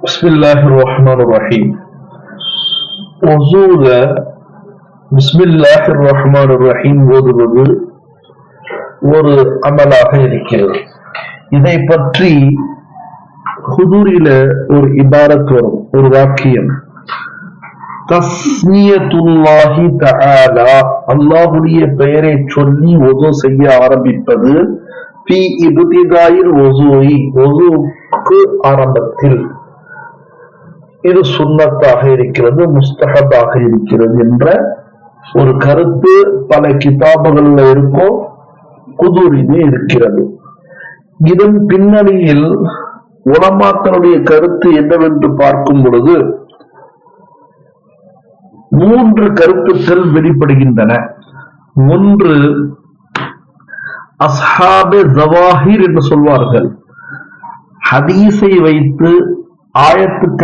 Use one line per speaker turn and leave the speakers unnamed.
பிஸ்மில்லாஹிர்ரஹ்மானிர்ரஹீம். ஒசூல பிஸ்மில்லாஹிர்ரஹ்மானிர்ரஹீம் ஓதுவது ஒரு அமலாக இருக்கிறது. இதை பற்றி ஹுதூரில ஒரு இபாரத் வரும், ஒரு வாக்கியம். தஸ்மியத்துல்லாஹி தஆலா, அல்லாஹ்வுடைய பெயரை சொல்லி ஒது செய்ய ஆரம்பிப்பது. ஃபீ இப்திதாயில் ஒசூஇ, ஒசூக்கு ஆரம்பத்தில். இது சுன்னத்தாக இருக்கிறது, முஸ்தஹபாக இருக்கிறது என்ற ஒரு கருத்து பல கிதாபுகள்ல இருக்கும், குதூரிலே இருக்கிறது. இதன் பின்னணியில் உலமாக்களுடைய கருத்து என்னவென்று பார்க்கும் பொழுது 3 கருத்துக்கள் வெளிப்படுகின்றன. ஒன்று, அஸ்ஹாபே ஜவாஹிர் என்று சொல்வார்கள். ஹதீஸை வைத்து ஆயத்துக்களை